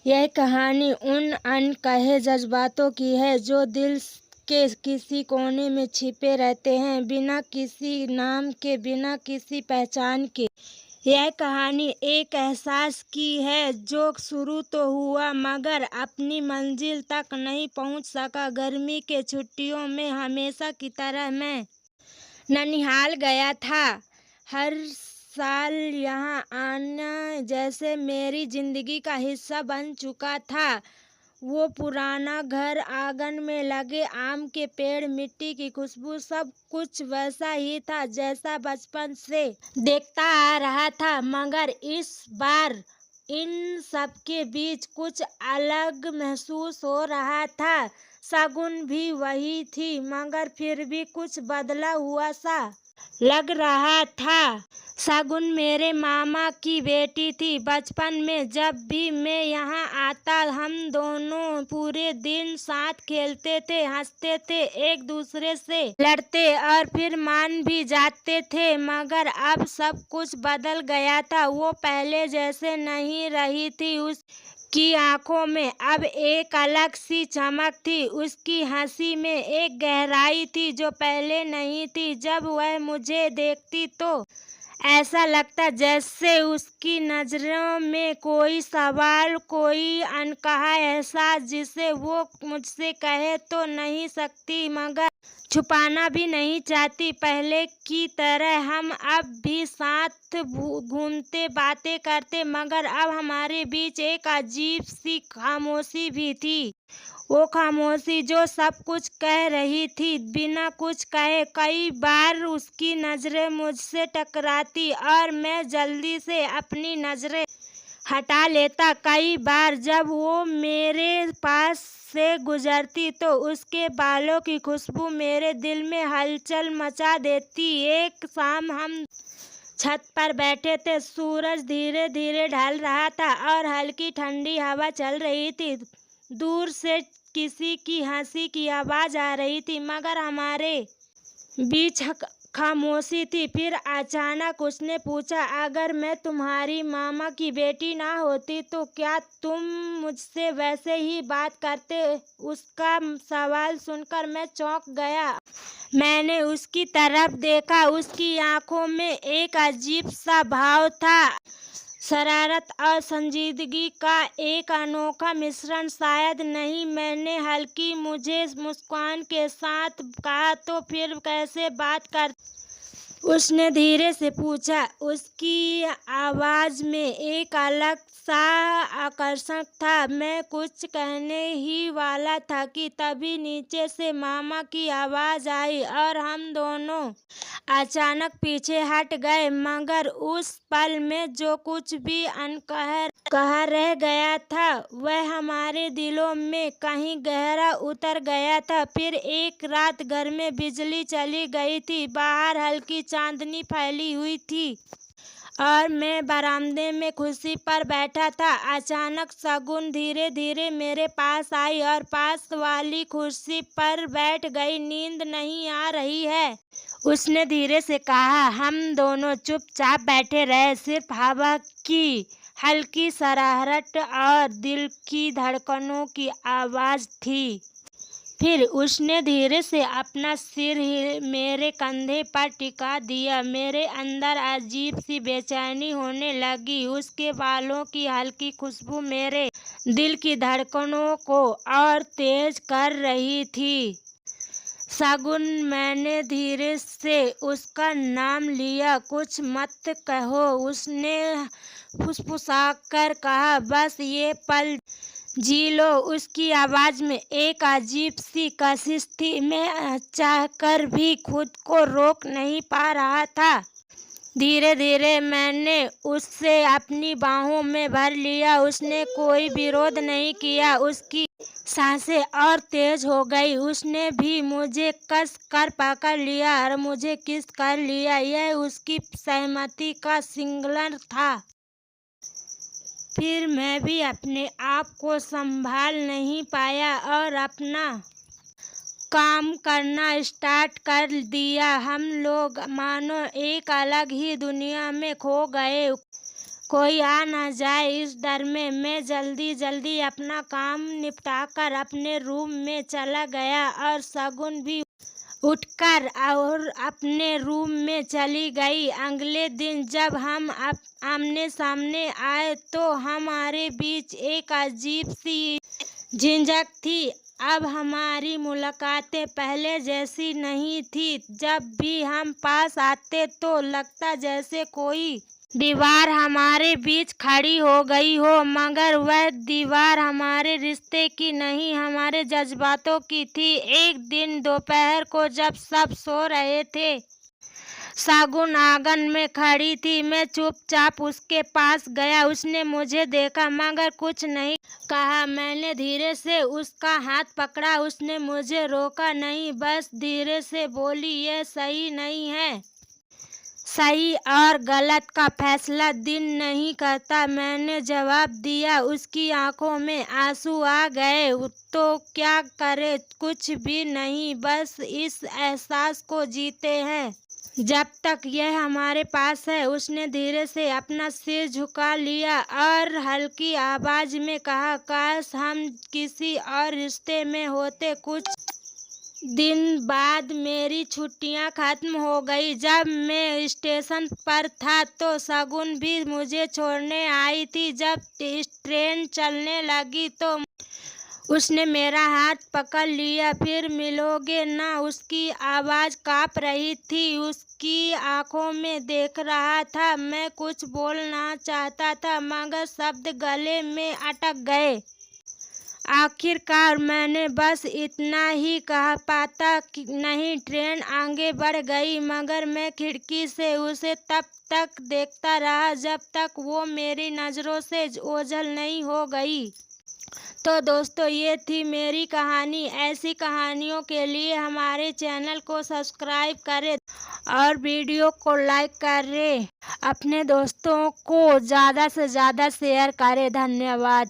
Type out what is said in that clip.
यह कहानी उन अनकहे जज्बातों की है जो दिल के किसी कोने में छिपे रहते हैं, बिना किसी नाम के, बिना किसी पहचान के। यह कहानी एक एहसास की है जो शुरू तो हुआ मगर अपनी मंजिल तक नहीं पहुंच सका। गर्मी के छुट्टियों में हमेशा की तरह मैं ननिहाल गया था। हर साल यहाँ आना जैसे मेरी जिंदगी का हिस्सा बन चुका था। वो पुराना घर, आंगन में लगे आम के पेड़, मिट्टी की खुशबू, सब कुछ वैसा ही था जैसा बचपन से देखता आ रहा था। मगर इस बार इन सब के बीच कुछ अलग महसूस हो रहा था। शगुन भी वही थी मगर फिर भी कुछ बदला हुआ सा लग रहा था। शगुन मेरे मामा की बेटी थी। बचपन में जब भी मैं यहाँ आता हम दोनों पूरे दिन साथ खेलते थे, हंसते थे, एक दूसरे से लड़ते और फिर मान भी जाते थे। मगर अब सब कुछ बदल गया था। वो पहले जैसे नहीं रही थी। उसकी आंखों में अब एक अलग सी चमक थी। उसकी हंसी में एक गहराई थी जो पहले नहीं थी। जब वह मुझे देखती तो ऐसा लगता जैसे उसकी नजरों में कोई सवाल, कोई अनकहा एहसास जिसे वो मुझसे कह तो नहीं सकती मगर छुपाना भी नहीं चाहती। पहले की तरह हम अब भी साथ घूमते, बातें करते, मगर अब हमारे बीच एक अजीब सी खामोशी भी थी। वो खामोशी जो सब कुछ कह रही थी बिना कुछ कहे। कई बार उसकी नजरें मुझसे टकराती और मैं जल्दी से अपनी नजरें हटा लेता। कई बार जब वो मेरे पास से गुजरती तो उसके बालों की खुशबू मेरे दिल में हलचल मचा देती। एक शाम हम छत पर बैठे थे। सूरज धीरे धीरे ढल रहा था और हल्की ठंडी हवा चल रही थी। दूर से किसी की हंसी की आवाज आ रही थी मगर हमारे बीच खामोशी थी। फिर अचानक उसने पूछा, अगर मैं तुम्हारी मामा की बेटी ना होती तो क्या तुम मुझसे वैसे ही बात करते? उसका सवाल सुनकर मैं चौंक गया। मैंने उसकी तरफ देखा। उसकी आंखों में एक अजीब सा भाव था, शरारत और संजीदगी का एक अनोखा मिश्रण। शायद नहीं। मैंने हल्की मुझे मुस्कान के साथ कहा, तो फिर कैसे बात कर? उसने धीरे से पूछा। उसकी आवाज में एक अलग सा आकर्षण था। मैं कुछ कहने ही वाला था कि तभी नीचे से मामा की आवाज आई और हम दोनों अचानक पीछे हट गए। मगर उस पल में जो कुछ भी अनकहा रह गया था वह हमारे दिलों में कहीं गहरा उतर गया था। फिर एक रात घर में बिजली चली गई थी। बाहर हल्की चांदनी फैली हुई थी और मैं बरामदे में कुर्सी पर बैठा था। अचानक शगुन धीरे धीरे मेरे पास आई और पास वाली कुर्सी पर बैठ गई। नींद नहीं आ रही है, उसने धीरे से कहा। हम दोनों चुपचाप बैठे रहे। सिर्फ हवा की हल्की शरारत और दिल की धड़कनों की आवाज थी। फिर उसने धीरे से अपना सिर मेरे कंधे पर टिका दिया। मेरे अंदर अजीब सी बेचैनी होने लगी। उसके बालों की हल्की खुशबू मेरे दिल की धड़कनों को और तेज कर रही थी। शगुन, मैंने धीरे से उसका नाम लिया। कुछ मत कहो, उसने फुसफुसाकर कहा। बस ये पल जी लो। उसकी आवाज में एक अजीब सी कशिश थी। मैं चाहकर भी खुद को रोक नहीं पा रहा था। धीरे धीरे मैंने उससे अपनी बाहों में भर लिया। उसने कोई विरोध नहीं किया। उसकी सांसें और तेज हो गई। उसने भी मुझे कस कर पकड़ लिया और मुझे किस कर लिया। यह उसकी सहमति का सिग्नल था। फिर मैं भी अपने आप को संभाल नहीं पाया और अपना काम करना स्टार्ट कर दिया। हम लोग मानो एक अलग ही दुनिया में खो गए। कोई आ न जाए इस डर में मैं जल्दी जल्दी अपना काम निपटाकर अपने रूम में चला गया और शगुन भी उठकर और अपने रूम में चली गई। अगले दिन जब हम आमने सामने आए तो हमारे बीच एक अजीब सी झिझक थी। अब हमारी मुलाकातें पहले जैसी नहीं थी। जब भी हम पास आते तो लगता जैसे कोई दीवार हमारे बीच खड़ी हो गई हो, मगर वह दीवार हमारे रिश्ते की नहीं, हमारे जज्बातों की थी। एक दिन दोपहर को जब सब सो रहे थे, शगुन आंगन में खड़ी थी। मैं चुपचाप उसके पास गया। उसने मुझे देखा मगर कुछ नहीं कहा। मैंने धीरे से उसका हाथ पकड़ा। उसने मुझे रोका नहीं, बस धीरे से बोली, यह सही नहीं है। सही और गलत का फैसला दिन नहीं करता, मैंने जवाब दिया। उसकी आंखों में आंसू आ गए। तो क्या करे, कुछ भी नहीं, बस इस एहसास को जीते हैं जब तक यह हमारे पास है। उसने धीरे से अपना सिर झुका लिया और हल्की आवाज में कहा, काश हम किसी और रिश्ते में होते। कुछ दिन बाद मेरी छुट्टियां खत्म हो गई। जब मैं स्टेशन पर था तो शगुन भी मुझे छोड़ने आई थी। जब ट्रेन चलने लगी तो उसने मेरा हाथ पकड़ लिया। फिर मिलोगे ना? उसकी आवाज़ काँप रही थी। उसकी आंखों में देख रहा था। मैं कुछ बोलना चाहता था मगर शब्द गले में अटक गए। आखिरकार मैंने बस इतना ही कहा, पाता नहीं। ट्रेन आगे बढ़ गई मगर मैं खिड़की से उसे तब तक देखता रहा जब तक वो मेरी नज़रों से ओझल नहीं हो गई। तो दोस्तों, ये थी मेरी कहानी। ऐसी कहानियों के लिए हमारे चैनल को सब्सक्राइब करें और वीडियो को लाइक करें। अपने दोस्तों को ज़्यादा से ज़्यादा शेयर करें। धन्यवाद।